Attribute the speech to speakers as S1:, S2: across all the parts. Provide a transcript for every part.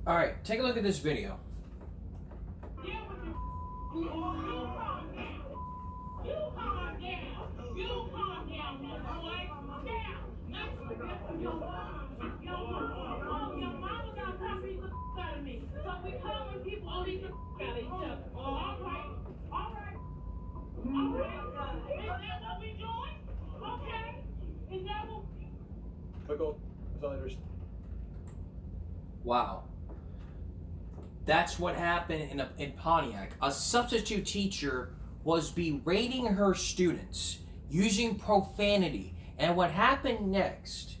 S1: All right, take a look at this video. Wow. That's what happened in Pontiac. A substitute teacher was berating her students using profanity. And what happened next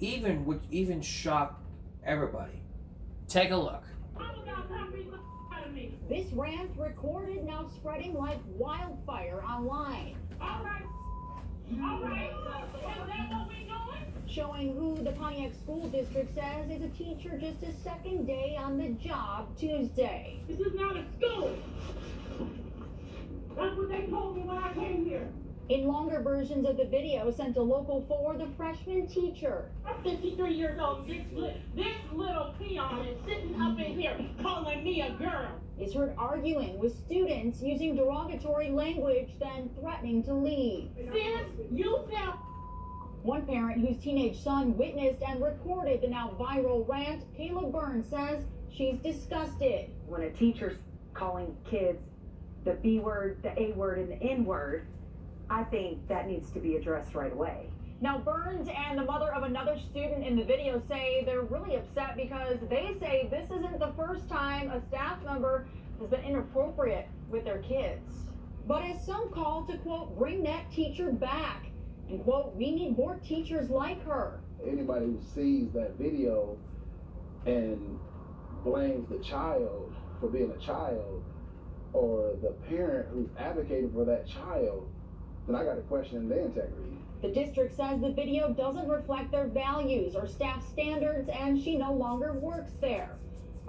S1: would shock everybody. Take a look.
S2: This rant recorded, now spreading like wildfire online. All right. Is that what we doing? Showing who the Pontiac School District says is a teacher just a second day on the job Tuesday.
S3: This is not a school. That's what they told me when I came here.
S2: In longer versions of the video sent to Local 4, the freshman teacher.
S3: I'm 53 years old. This little peon is sitting up in here calling me a girl.
S2: Is heard arguing with students using derogatory language, then threatening to leave.
S3: Sis, you sound...
S2: One parent whose teenage son witnessed and recorded the now viral rant, Kayla Burns, says she's disgusted.
S4: When a teacher's calling kids the B word, the A word, and the N word, I think that needs to be addressed right away.
S2: Now, Burns and the mother of another student in the video say they're really upset because they say this isn't the first time a staff member has been inappropriate with their kids. But as some call to, quote, bring that teacher back, and, quote, we need more teachers like her.
S5: Anybody who sees that video and blames the child for being a child, or the parent who's advocating for that child, then I got to question their integrity.
S2: The district says the video doesn't reflect their values or staff standards, and she no longer works there.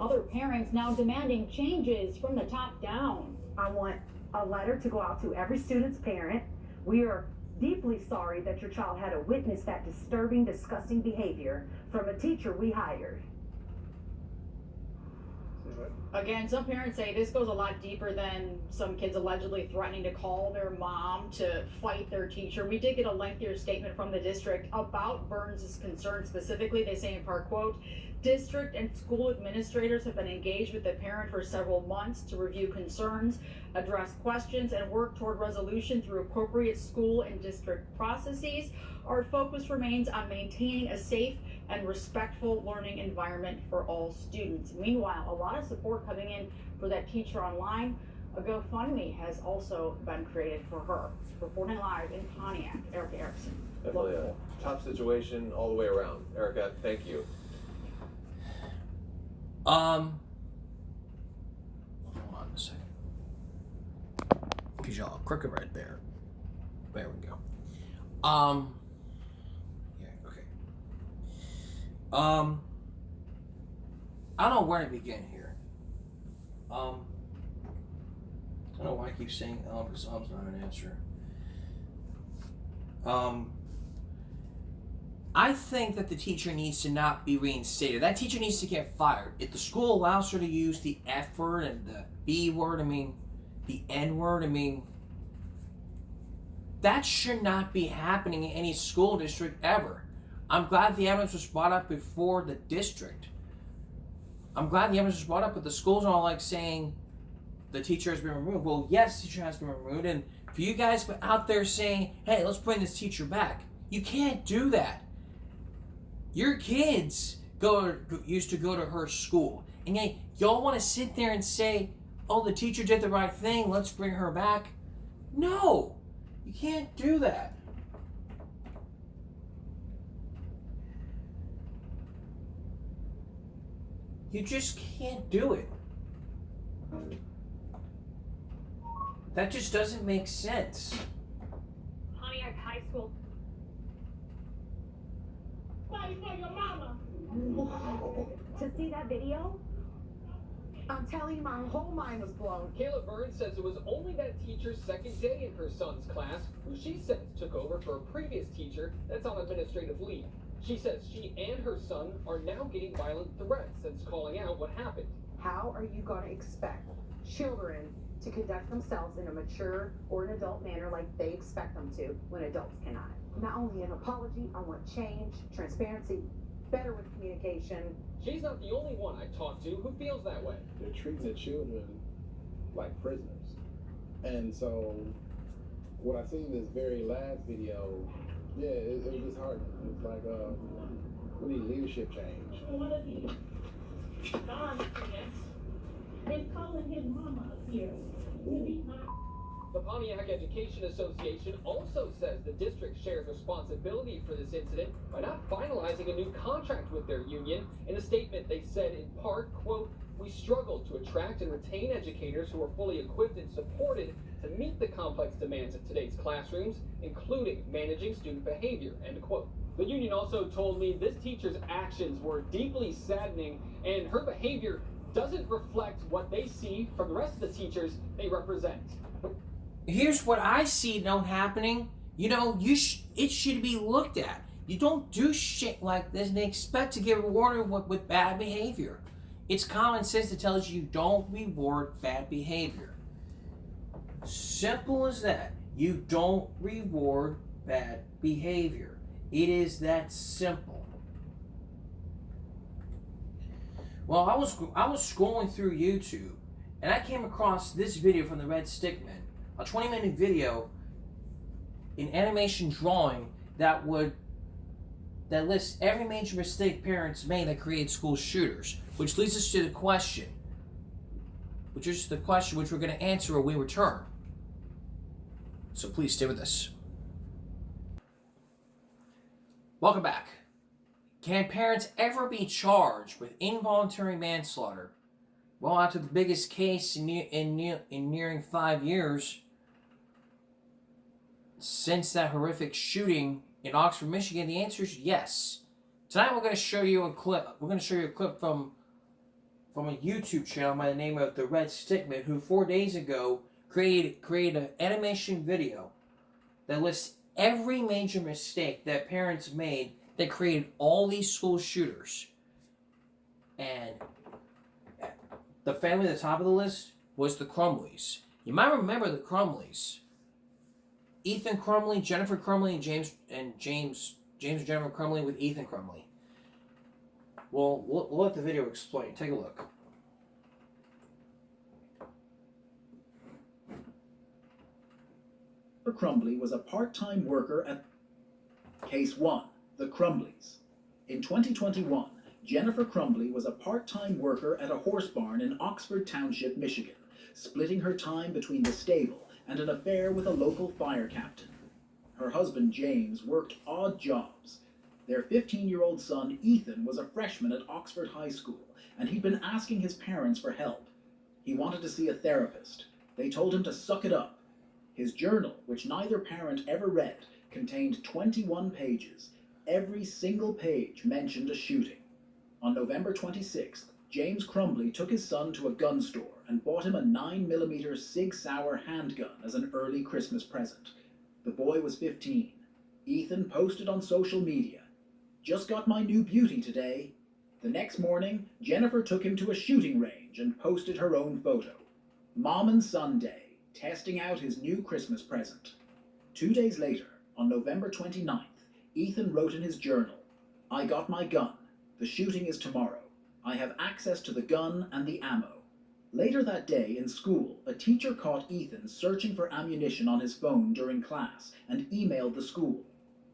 S2: Other parents now demanding changes from the top down.
S4: I want a letter to go out to every student's parent. We are deeply sorry that your child had to witness that disturbing, disgusting behavior from a teacher we hired.
S2: Again, some parents say this goes a lot deeper than some kids allegedly threatening to call their mom to fight their teacher. We did get a lengthier statement from the district about Burns' concerns specifically. They say in part, quote, district and school administrators have been engaged with the parent for several months to review concerns, address questions, and work toward resolution through appropriate school and district processes. Our focus remains on maintaining a safe and respectful learning environment for all students. Meanwhile, a lot of support coming in for that teacher online. A GoFundMe has also been created for her. Reporting live in Pontiac, Erica Erickson.
S6: Definitely a tough situation all the way around. Erica, thank you.
S1: Hold on a second. Cause y'all crooked right there. There we go. Yeah, okay. I don't know where to begin here. I don't know why I keep saying because not an answer. I think that the teacher needs to not be reinstated. That teacher needs to get fired. If the school allows her to use the F word and the B word, the N word, that should not be happening in any school district ever. I'm glad the evidence was brought up before the district. I'm glad the evidence was brought up, but the schools are all like saying the teacher has been removed. Well, yes, the teacher has been removed, and for you guys out there saying, hey, let's bring this teacher back, you can't do that. Your kids used to go to her school, and y'all want to sit there and say, oh, the teacher did the right thing, let's bring her back. No, you can't do that. You just can't do it. That just doesn't make sense.
S2: Pontiac High School.
S3: Fight for your mama.
S4: To see that video, I'm telling you, my whole mind was blown.
S7: Kayla Burns says it was only that teacher's second day in her son's class, who she says took over for a previous teacher that's on administrative leave. She says she and her son are now getting violent threats since calling out what happened.
S4: How are you going to expect children to conduct themselves in a mature or an adult manner like they expect them to when adults cannot? Not only an apology, I want change, transparency, better with communication.
S7: She's not the only one I've talked to who feels that way.
S5: They're treating the children like prisoners. And so what I seen this very last video, yeah, it was disheartening. It's like, we need leadership change.
S3: One of these nonsense is calling his mama up here.
S7: The Pontiac Education Association also says the district shares responsibility for this incident by not finalizing a new contract with their union. In a statement, they said in part, quote, "We struggled to attract and retain educators who are fully equipped and supported to meet the complex demands of today's classrooms, including managing student behavior," end quote. The union also told me this teacher's actions were deeply saddening and her behavior doesn't reflect what they see from the rest of the teachers they represent.
S1: Here's what I see happening. You know, it should be looked at. You don't do shit like this and they expect to get rewarded with bad behavior. It's common sense that tells you don't reward bad behavior. Simple as that. You don't reward bad behavior. It is that simple. Well, I was scrolling through YouTube and I came across this video from the Red Stickman, a 20-minute video in animation drawing that lists every major mistake parents made that create school shooters, which leads us to the question, which we're going to answer when we return. So please stay with us. Welcome back. Can parents ever be charged with involuntary manslaughter? Well, after the biggest case in nearing 5 years since that horrific shooting in Oxford, Michigan, the answer is yes. Tonight we're going to show you a clip. We're going to show you a clip from a YouTube channel by the name of The Red Stickman, who 4 days ago created an animation video that lists every major mistake that parents made that created all these school shooters. And the family at the top of the list was the Crumleys. You might remember the Crumleys. Ethan Crumley, Jennifer Crumley, and James and Jennifer Crumley with Ethan Crumley. Well, we'll let the video explain. Take a look.
S8: Crumley was a part-time worker at Case 1, the Crumleys. In 2021, Jennifer Crumley was a part-time worker at a horse barn in Oxford Township, Michigan, splitting her time between the stable and an affair with a local fire captain. Her husband, James, worked odd jobs. Their 15-year-old son, Ethan, was a freshman at Oxford High School, and he'd been asking his parents for help. He wanted to see a therapist. They told him to suck it up. His journal, which neither parent ever read, contained 21 pages. Every single page mentioned a shooting. On November 26th, James Crumley took his son to a gun store and bought him a 9mm Sig Sauer handgun as an early Christmas present. The boy was 15. Ethan posted on social media, "Just got my new beauty today." The next morning, Jennifer took him to a shooting range and posted her own photo. Mom and Son Day, testing out his new Christmas present. 2 days later, on November 29th, Ethan wrote in his journal, "I got my gun. The shooting is tomorrow. I have access to the gun and the ammo." Later that day in school, a teacher caught Ethan searching for ammunition on his phone during class and emailed the school.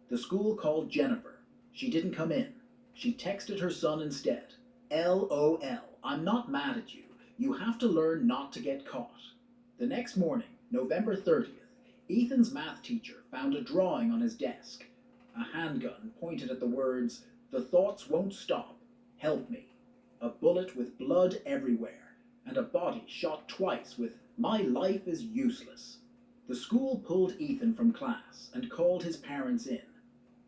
S8: The school called Jennifer. She didn't come in. She texted her son instead. "LOL, I'm not mad at you. You have to learn not to get caught." The next morning, November 30th, Ethan's math teacher found a drawing on his desk. A handgun pointed at the words, "The thoughts won't stop. Help me." A bullet with blood everywhere, and a body shot twice with, "My life is useless." The school pulled Ethan from class and called his parents in.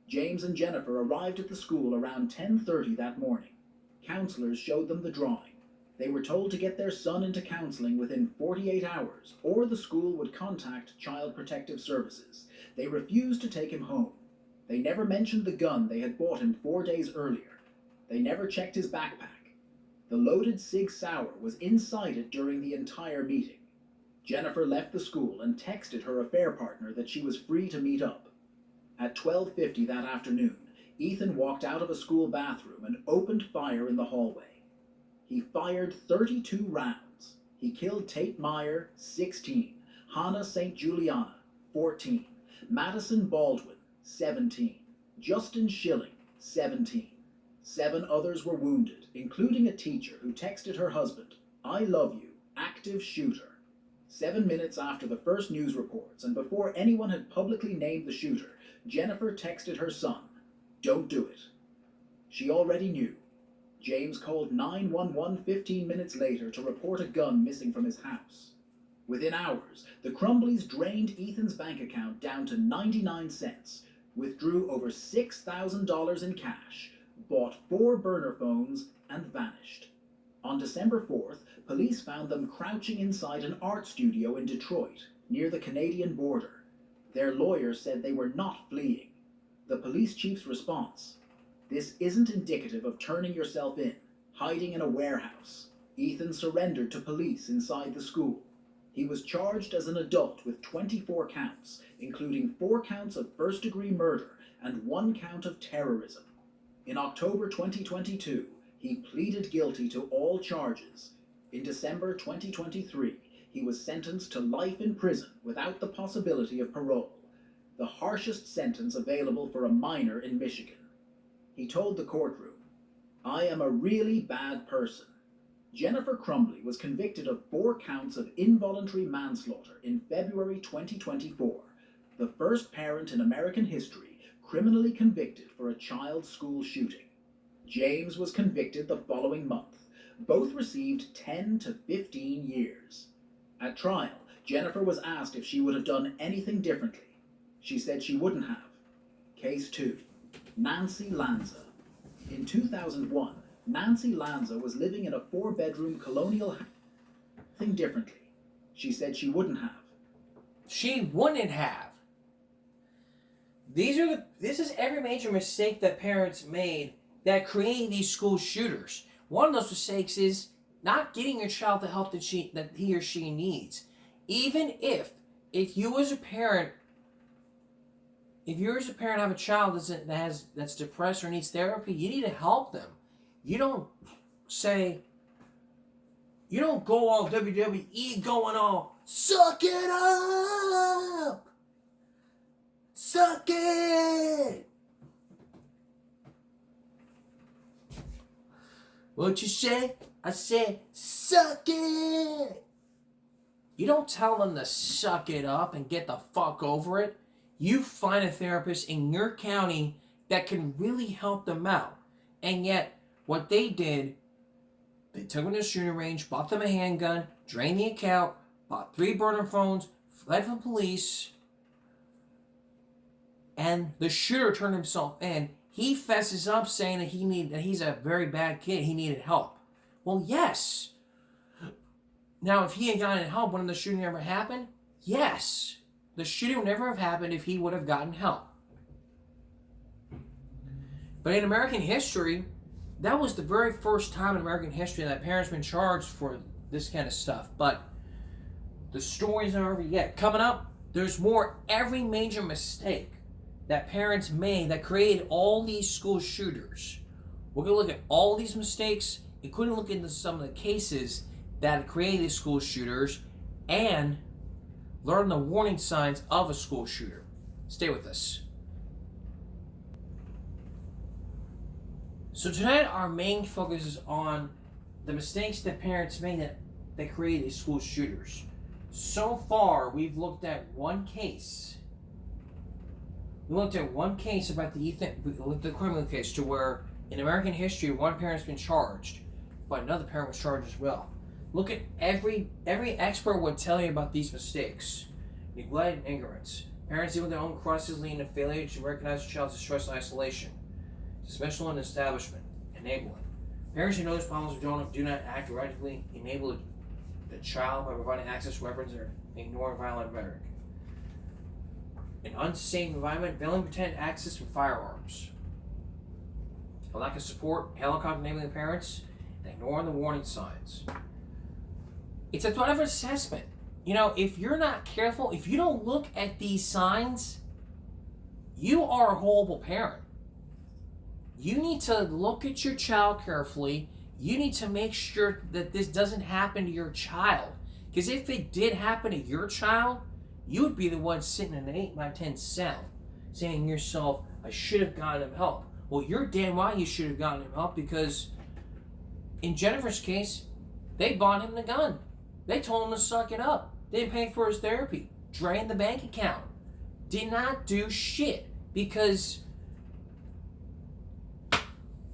S8: James and Jennifer arrived at the school around 10:30 that morning. Counselors showed them the drawing. They were told to get their son into counseling within 48 hours, or the school would contact Child Protective Services. They refused to take him home. They never mentioned the gun they had bought him 4 days earlier. They never checked his backpack. The loaded Sig Sauer was inside it during the entire meeting. Jennifer left the school and texted her affair partner that she was free to meet up. At 12:50 that afternoon, Ethan walked out of a school bathroom and opened fire in the hallway. He fired 32 rounds. He killed Tate Meyer, 16, Hannah St. Juliana, 14, Madison Baldwin, 17, Justin Schilling, 17. 7 others were wounded, including a teacher who texted her husband, "I love you, active shooter." 7 minutes after the first news reports and before anyone had publicly named the shooter, Jennifer texted her son, "Don't do it." She already knew. James called 911 15 minutes later to report a gun missing from his house. Within hours, the Crumbleys drained Ethan's bank account down to 99 cents, withdrew over $6,000 in cash, bought 4 burner phones, and vanished. On December 4th, police found them crouching inside an art studio in Detroit, near the Canadian border. Their lawyers said they were not fleeing. The police chief's response: "This isn't indicative of turning yourself in, hiding in a warehouse." Ethan surrendered to police inside the school. He was charged as an adult with 24 counts, including 4 counts of first-degree murder and 1 count of terrorism. In October 2022, he pleaded guilty to all charges. In December 2023, he was sentenced to life in prison without the possibility of parole, the harshest sentence available for a minor in Michigan. He told the courtroom, "I am a really bad person." Jennifer Crumbley was convicted of 4 counts of involuntary manslaughter in February 2024, the first parent in American history criminally convicted for a child school shooting. James was convicted the following month. Both received 10 to 15 years. At trial, Jennifer was asked if she would have done anything differently. She said she wouldn't have. Case 2. Nancy Lanza. In 2001, Nancy Lanza was living in a 4-bedroom colonial house. Nothing differently. She said she wouldn't have.
S1: She wouldn't have. This is every major mistake that parents made that created these school shooters. One of those mistakes is not getting your child the help that he or she needs. Even if you as a parent have a child that's depressed or needs therapy, you need to help them. You don't go all WWE going all, "Suck it up! Suck it!" What you say? I said, "Suck it!" You don't tell them to suck it up and get the fuck over it. You find a therapist in your county that can really help them out. And yet, what they did, they took them to the shooting range, bought them a handgun, drained the account, bought 3 burner phones, fled from police, and the shooter turned himself in. He fesses up saying that he's a very bad kid, he needed help. Well, yes. Now, if he had gotten help, wouldn't the shooting ever happen? Yes. The shooting would never have happened if he would have gotten help. But in American history, that was the very first time in American history that parents been charged for this kind of stuff. But the story's not over yet. Coming up, there's more. Every major mistake that parents made that created all these school shooters. We're going to look at all these mistakes, including look into some of the cases that created these school shooters, and learn the warning signs of a school shooter. Stay with us. So tonight our main focus is on the mistakes that parents made that created these school shooters. So far, we've looked at one case. We looked at one case about the criminal case, to where in American history one parent's been charged, but another parent was charged as well. Look at every expert would tell you about these mistakes. Neglect and ignorance. Parents deal with their own crises leading to failure to recognize a child's distress and isolation. Dismissal and establishment. Enabling. Parents who know these problems do not act or actively enable the child by providing access to weapons or ignoring violent rhetoric. an unsafe environment, failing to protect access to firearms, a lack of support, helicopter enabling the parents, and ignoring the warning signs. It's a threat of assessment. You know, if you're not careful, if you don't look at these signs, you are a horrible parent. You need to look at your child carefully. You need to make sure that this doesn't happen to your child. Because if it did happen to your child, you would be the one sitting in an 8x10 cell saying to yourself, I should have gotten him help. Well, you're damn right you should have gotten him help, because in Jennifer's case, they bought him the gun. They told him to suck it up. They didn't pay for his therapy. Drained the bank account. Did not do shit because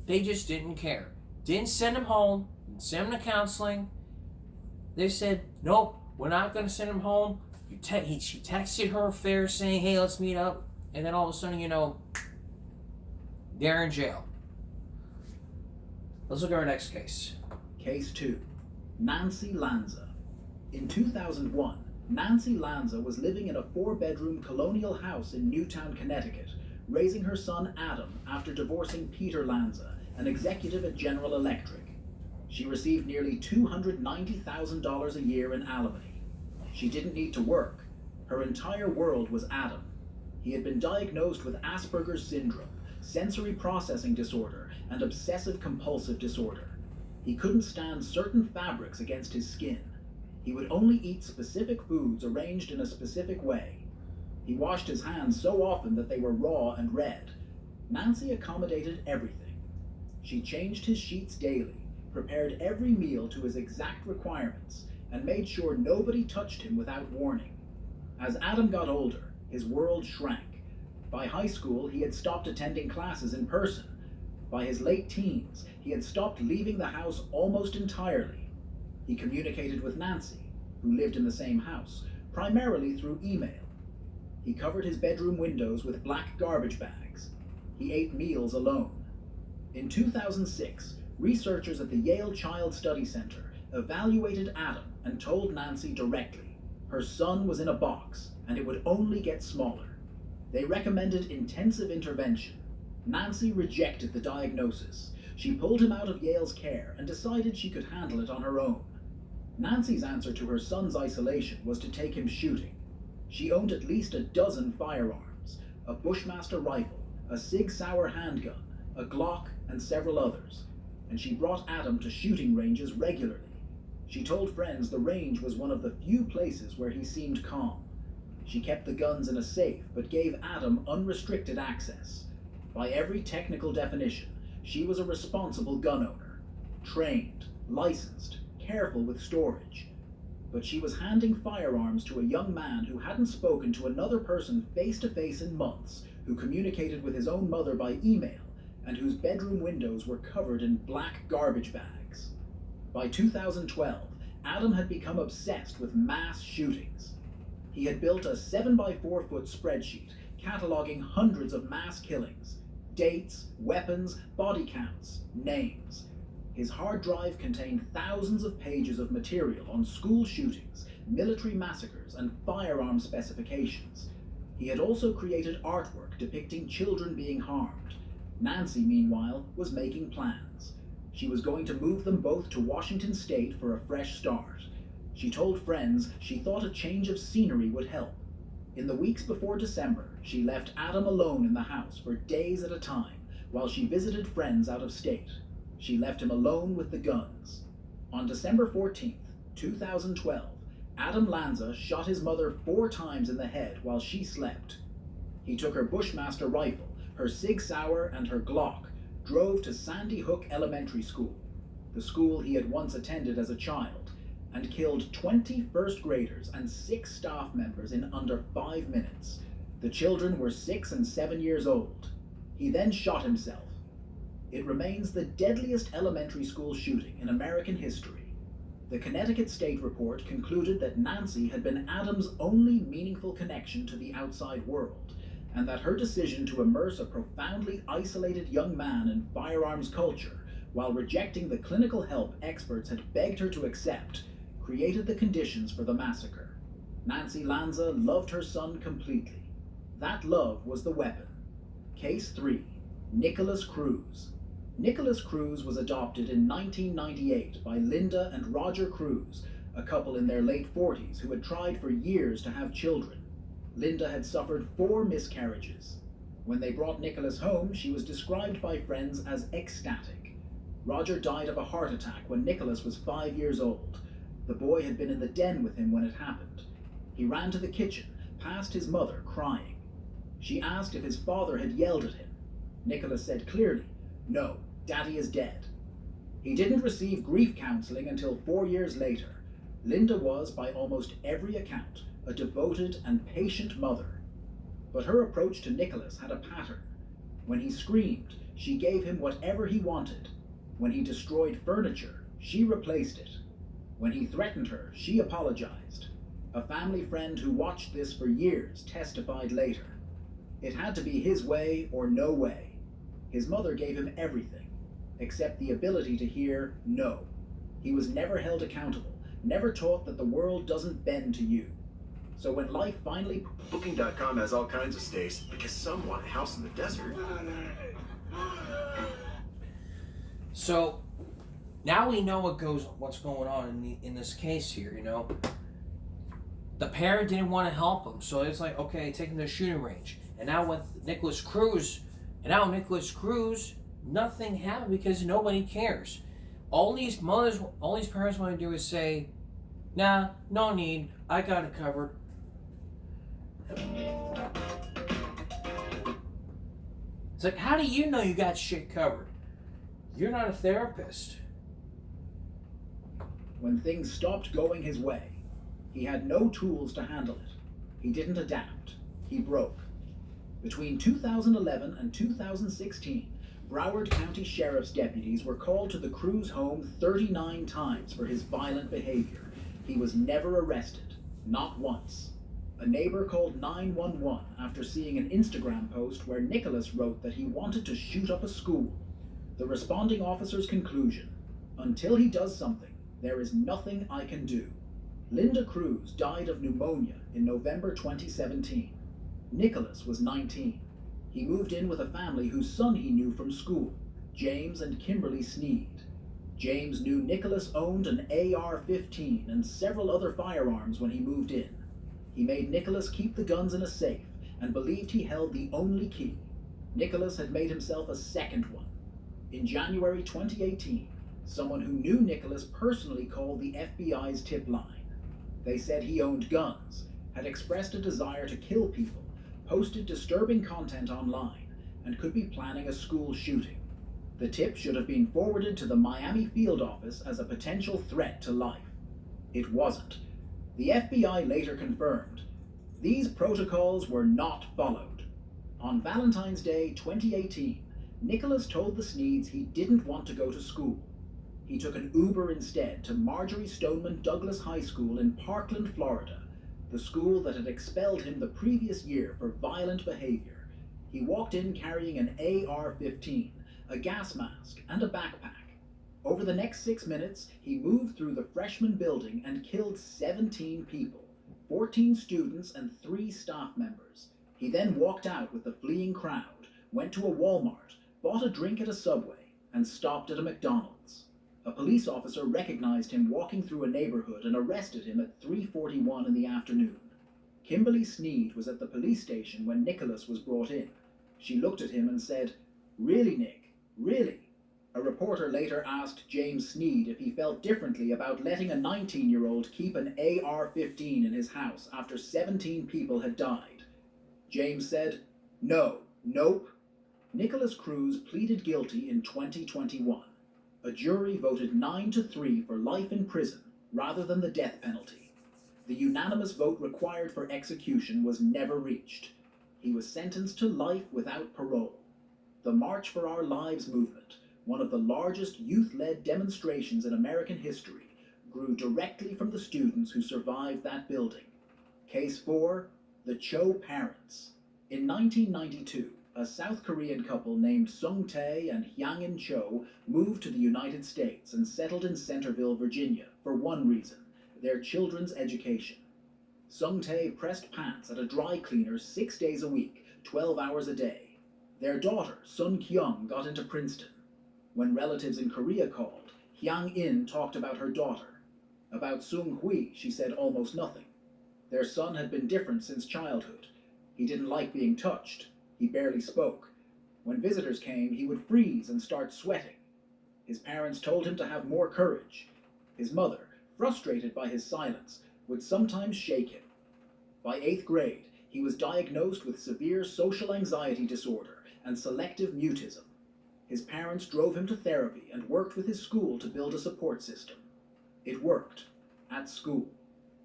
S1: they just didn't care. Didn't send him home. Didn't send him to counseling. They said, nope, we're not going to send him home. She texted her affairs saying, hey, let's meet up. And then all of a sudden, you know, they're in jail. Let's look at our next case.
S8: Case 2. Nancy Lanza. In 2001, Nancy Lanza was living in a 4-bedroom colonial house in Newtown, Connecticut, raising her son Adam after divorcing Peter Lanza, an executive at General Electric. She received nearly $290,000 a year in alimony. She didn't need to work. Her entire world was Adam. He had been diagnosed with Asperger's syndrome, sensory processing disorder, and obsessive compulsive disorder. He couldn't stand certain fabrics against his skin. He would only eat specific foods arranged in a specific way. He washed his hands so often that they were raw and red. Nancy accommodated everything. She changed his sheets daily, prepared every meal to his exact requirements, and made sure nobody touched him without warning. As Adam got older, his world shrank. By high school, he had stopped attending classes in person. By his late teens, he had stopped leaving the house almost entirely. He communicated with Nancy, who lived in the same house, primarily through email. He covered his bedroom windows with black garbage bags. He ate meals alone. In 2006, researchers at the Yale Child Study Center evaluated Adam and told Nancy directly her son was in a box and it would only get smaller. They recommended intensive intervention. Nancy rejected the diagnosis. She pulled him out of Yale's care and decided she could handle it on her own. Nancy's answer to her son's isolation was to take him shooting. She owned at least a dozen firearms, a Bushmaster rifle, a Sig Sauer handgun, a Glock, and several others, and she brought Adam to shooting ranges regularly. She told friends the range was one of the few places where he seemed calm. She kept the guns in a safe, but gave Adam unrestricted access. By every technical definition, she was a responsible gun owner, trained, licensed, careful with storage. But she was handing firearms to a young man who hadn't spoken to another person face-to-face in months, who communicated with his own mother by email, and whose bedroom windows were covered in black garbage bags. By 2012, Adam had become obsessed with mass shootings. He had built a 7x4-foot spreadsheet cataloging hundreds of mass killings, dates, weapons, body counts, names. His hard drive contained thousands of pages of material on school shootings, military massacres, and firearm specifications. He had also created artwork depicting children being harmed. Nancy, meanwhile, was making plans. She was going to move them both to Washington State for a fresh start. She told friends she thought a change of scenery would help. In the weeks before December, she left Adam alone in the house for days at a time while she visited friends out of state. She left him alone with the guns. On December 14th, 2012, Adam Lanza shot his mother 4 times in the head while she slept. He took her Bushmaster rifle, her Sig Sauer, and her Glock, drove to Sandy Hook Elementary School, the school he had once attended as a child, and killed 20 first graders and 6 staff members in under 5 minutes. The children were 6 and 7 years old. He then shot himself. It remains the deadliest elementary school shooting in American history. The Connecticut State Report concluded that Nancy had been Adam's only meaningful connection to the outside world, and that her decision to immerse a profoundly isolated young man in firearms culture, while rejecting the clinical help experts had begged her to accept, created the conditions for the massacre. Nancy Lanza loved her son completely. That love was the weapon. Case 3. Nicholas Cruz. Nicholas Cruz was adopted in 1998 by Linda and Roger Cruz, a couple in their late 40s who had tried for years to have children. Linda had suffered 4 miscarriages. When they brought Nicholas home, she was described by friends as ecstatic. Roger died of a heart attack when Nicholas was 5 years old. The boy had been in the den with him when it happened. He ran to the kitchen, past his mother, crying. She asked if his father had yelled at him. Nicholas said clearly, "No, Daddy is dead." He didn't receive grief counseling until 4 years later. Linda was, by almost every account, a devoted and patient mother. But her approach to Nicholas had a pattern. When he screamed, she gave him whatever he wanted. When he destroyed furniture, she replaced it. When he threatened her, she apologized. A family friend who watched this for years testified later. It had to be his way or no way. His mother gave him everything, except the ability to hear no. He was never held accountable, never taught that the world doesn't bend to you. So when life finally...
S9: Booking.com has all kinds of stays because some want a house in the desert.
S1: So now we know what's going on in this case here, you know. The parent didn't want to help him, so it's like, okay, take him to the shooting range. And now with Nicholas Cruz, nothing happened because nobody cares. All these parents want to do is say, nah, no need, I got it covered. It's like, how do you know you got shit covered? You're not a therapist.
S8: When things stopped going his way, he had no tools to handle it. He didn't adapt. He broke. Between 2011 and 2016, Broward County Sheriff's deputies were called to the Cruz home 39 times for his violent behavior. He was never arrested, not once. A neighbor called 911 after seeing an Instagram post where Nicholas wrote that he wanted to shoot up a school. The responding officer's conclusion: until he does something, there is nothing I can do. Linda Cruz died of pneumonia in November 2017. Nicholas was 19. He moved in with a family whose son he knew from school, James and Kimberly Sneed. James knew Nicholas owned an AR-15 and several other firearms when he moved in. He made Nicholas keep the guns in a safe and believed he held the only key. Nicholas had made himself a second one. In January 2018, someone who knew Nicholas personally called the FBI's tip line. They said he owned guns, had expressed a desire to kill people, posted disturbing content online, and could be planning a school shooting. The tip should have been forwarded to the Miami field office as a potential threat to life. It wasn't. The FBI later confirmed these protocols were not followed. On Valentine's Day 2018, Nicholas told the Sneeds he didn't want to go to school. He took an Uber instead to Marjorie Stoneman Douglas High School in Parkland, Florida, the school that had expelled him the previous year for violent behavior. He walked in carrying an AR-15, a gas mask, and a backpack. Over the next 6 minutes, he moved through the freshman building and killed 17 people, 14 students and 3 staff members. He then walked out with the fleeing crowd, went to a Walmart, bought a drink at a Subway, and stopped at a McDonald's. A police officer recognized him walking through a neighborhood and arrested him at 3:41 in the afternoon. Kimberly Sneed was at the police station when Nicholas was brought in. She looked at him and said, "Really, Nick? Really?" A reporter later asked James Sneed if he felt differently about letting a 19-year-old keep an AR-15 in his house after 17 people had died. James said, "Nope. Nicholas Cruz pleaded guilty in 2021. A jury voted 9-3 for life in prison rather than the death penalty. The unanimous vote required for execution was never reached. He was sentenced to life without parole. The March for Our Lives movement, one of the largest youth-led demonstrations in American history, grew directly from the students who survived that building. Case 4, the Cho parents. In 1992, a South Korean couple named Sung Tae and Hyangin Cho moved to the United States and settled in Centerville, Virginia, for one reason: their children's education. Sung Tae pressed pants at a dry cleaner 6 days a week, 12 hours a day. Their daughter, Sun Kyung, got into Princeton. When relatives in Korea called, Hyang In talked about her daughter. About Sung Hui, she said almost nothing. Their son had been different since childhood. He didn't like being touched. He barely spoke. When visitors came, he would freeze and start sweating. His parents told him to have more courage. His mother, frustrated by his silence, would sometimes shake him. By 8th grade, he was diagnosed with severe social anxiety disorder and selective mutism. His parents drove him to therapy and worked with his school to build a support system. It worked. At school.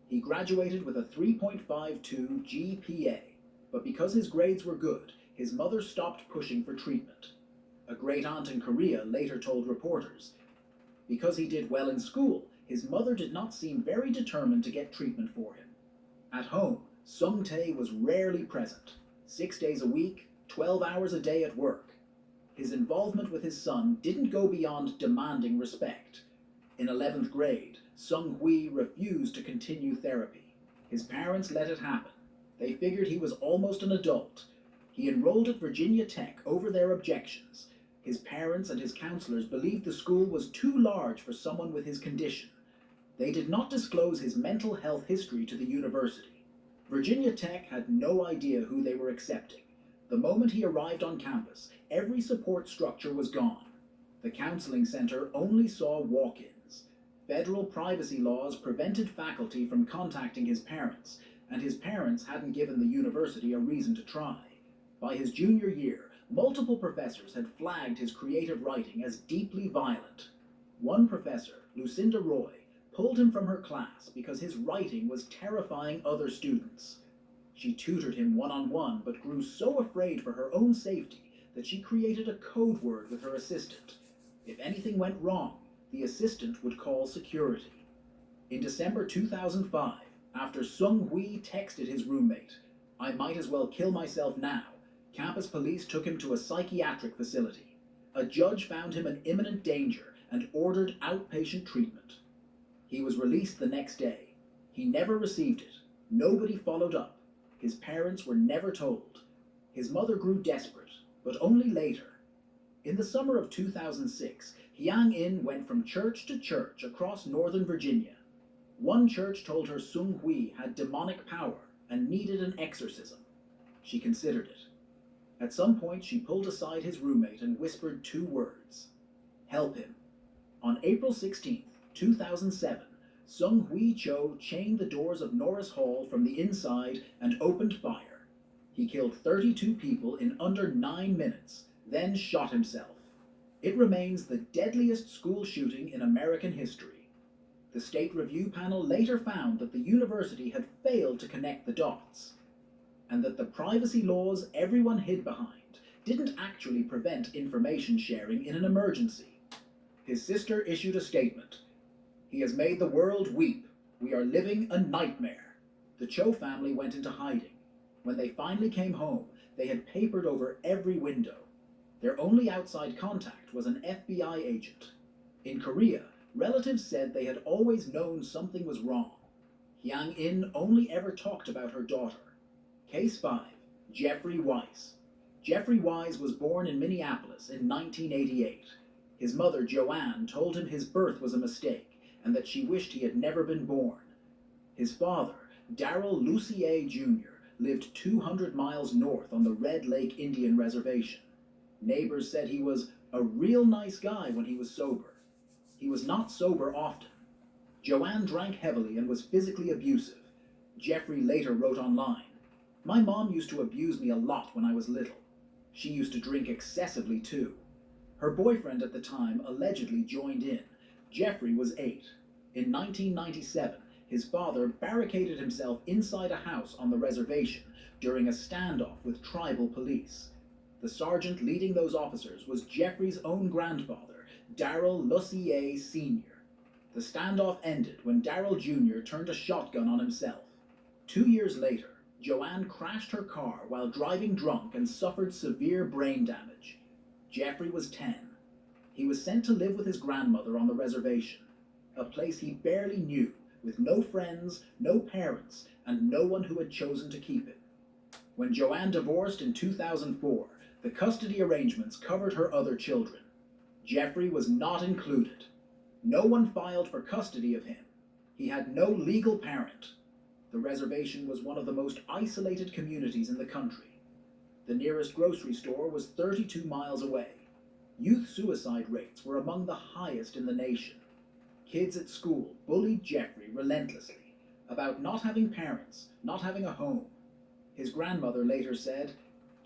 S8: He graduated with a 3.52 GPA, but because his grades were good, his mother stopped pushing for treatment. A great-aunt in Korea later told reporters, because he did well in school, his mother did not seem very determined to get treatment for him. At home, Sung Tae was rarely present. 6 days a week, 12 hours a day at work. His involvement with his son didn't go beyond demanding respect. In 11th grade, Sung Hui refused to continue therapy. His parents let it happen. They figured he was almost an adult. He enrolled at Virginia Tech over their objections. His parents and his counselors believed the school was too large for someone with his condition. They did not disclose his mental health history to the university. Virginia Tech had no idea who they were accepting. The moment he arrived on campus, every support structure was gone. The counseling center only saw walk-ins. Federal privacy laws prevented faculty from contacting his parents, and his parents hadn't given the university a reason to try. By his junior year, multiple professors had flagged his creative writing as deeply violent. One professor, Lucinda Roy, pulled him from her class because his writing was terrifying other students. She tutored him one-on-one, but grew so afraid for her own safety that she created a code word with her assistant. If anything went wrong, the assistant would call security. In December 2005, after Sung Hui texted his roommate, "I might as well kill myself now," campus police took him to a psychiatric facility. A judge found him in imminent danger and ordered outpatient treatment. He was released the next day. He never received it. Nobody followed up. His parents were never told. His mother grew desperate, but only later. In the summer of 2006, Hyang In went from church to church across northern Virginia. One church told her Sung Hui had demonic power and needed an exorcism. She considered it. At some point, she pulled aside his roommate and whispered 2 words. Help him. On April 16, 2007, Sung Hui Cho chained the doors of Norris Hall from the inside and opened fire. He killed 32 people in under 9 minutes, then shot himself. It remains the deadliest school shooting in American history. The state review panel later found that the university had failed to connect the dots, and that the privacy laws everyone hid behind didn't actually prevent information sharing in an emergency. His sister issued a statement. "He has made the world weep. We are living a nightmare." The Cho family went into hiding. When they finally came home, they had papered over every window. Their only outside contact was an FBI agent. In Korea, relatives said they had always known something was wrong. Hyang In only ever talked about her daughter. Case 5, Jeffrey Weiss. Jeffrey Wise was born in Minneapolis in 1988. His mother, Joanne, told him his birth was a mistake and that she wished he had never been born. His father, Darrell Lucier Jr., lived 200 miles north on the Red Lake Indian Reservation. Neighbors said he was a real nice guy when he was sober. He was not sober often. Joanne drank heavily and was physically abusive. Jeffrey later wrote online, "My mom used to abuse me a lot when I was little. She used to drink excessively too. Her boyfriend at the time allegedly joined in. Jeffrey was 8. In 1997, his father barricaded himself inside a house on the reservation during a standoff with tribal police. The sergeant leading those officers was Jeffrey's own grandfather, Darrell Lucier Sr. The standoff ended when Darrell Jr. turned a shotgun on himself. 2 years later, Joanne crashed her car while driving drunk and suffered severe brain damage. Jeffrey was 10. He was sent to live with his grandmother on the reservation, a place he barely knew with no friends, no parents, and no one who had chosen to keep him. When Joanne divorced in 2004, the custody arrangements covered her other children. Jeffrey was not included. No one filed for custody of him. He had no legal parent. The reservation was one of the most isolated communities in the country. The nearest grocery store was 32 miles away. Youth suicide rates were among the highest in the nation. Kids at school bullied Jeffrey relentlessly about not having parents, not having a home. His grandmother later said,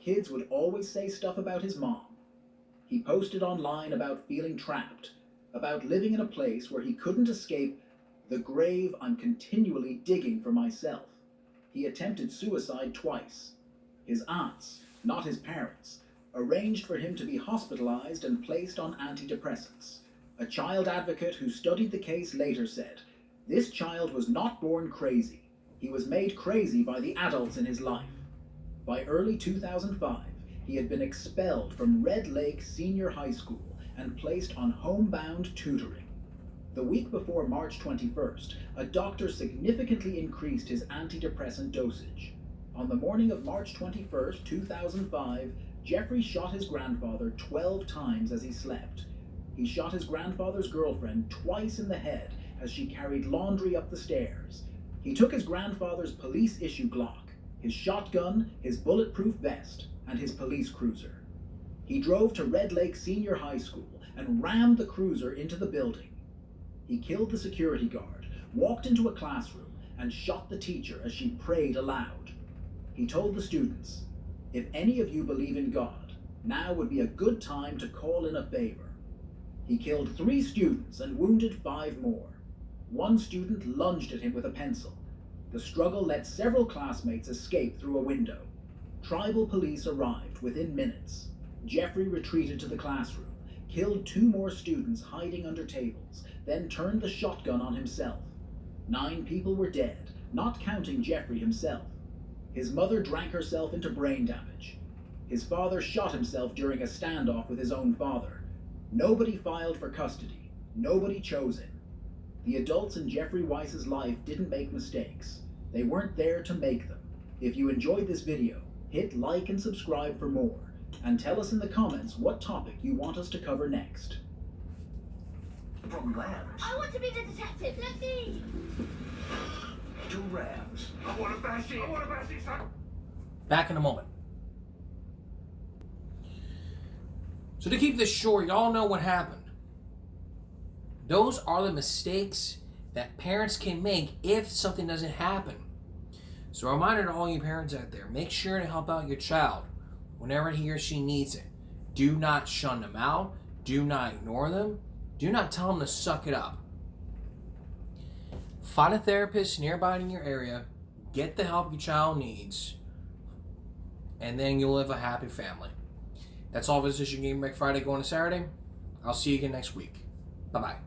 S8: kids would always say stuff about his mom. He posted online about feeling trapped, about living in a place where he couldn't escape the grave I'm continually digging for myself. He attempted suicide twice. His aunts, not his parents, arranged for him to be hospitalized and placed on antidepressants. A child advocate who studied the case later said, this child was not born crazy. He was made crazy by the adults in his life. By early 2005, he had been expelled from Red Lake Senior High School and placed on homebound tutoring. The week before March 21st, a doctor significantly increased his antidepressant dosage. On the morning of March 21st, 2005, Jeffrey shot his grandfather 12 times as he slept. He shot his grandfather's girlfriend twice in the head as she carried laundry up the stairs. He took his grandfather's police-issue Glock, his shotgun, his bulletproof vest, and his police cruiser. He drove to Red Lake Senior High School and rammed the cruiser into the building. He killed the security guard, walked into a classroom, and shot the teacher as she prayed aloud. He told the students, if any of you believe in God, now would be a good time to call in a favor. He killed 3 students and wounded 5 more. One student lunged at him with a pencil. The struggle let several classmates escape through a window. Tribal police arrived within minutes. Jeffrey retreated to the classroom, killed 2 more students hiding under tables, then turned the shotgun on himself. 9 people were dead, not counting Jeffrey himself. His mother drank herself into brain damage. His father shot himself during a standoff with his own father. Nobody filed for custody. Nobody chose him. The adults in Jeffrey Weiss's life didn't make mistakes. They weren't there to make them. If you enjoyed this video, hit like and subscribe for more, and tell us in the comments what topic you want us to cover next.
S9: From Labs
S3: I want to be the detective. Let me.
S9: to Rabs. I want a Bashi. I want a Bashi, son.
S1: Back in a moment. So to keep this short, y'all know what happened. Those are the mistakes that parents can make if something doesn't happen. So a reminder to all you parents out there, make sure to help out your child whenever he or she needs it. Do not shun them out. Do not ignore them. Do not tell them to suck it up. Find a therapist nearby in your area. Get the help your child needs. And then you'll live a happy family. That's all for this Game Break Friday going to Saturday. I'll see you again next week. Bye-bye.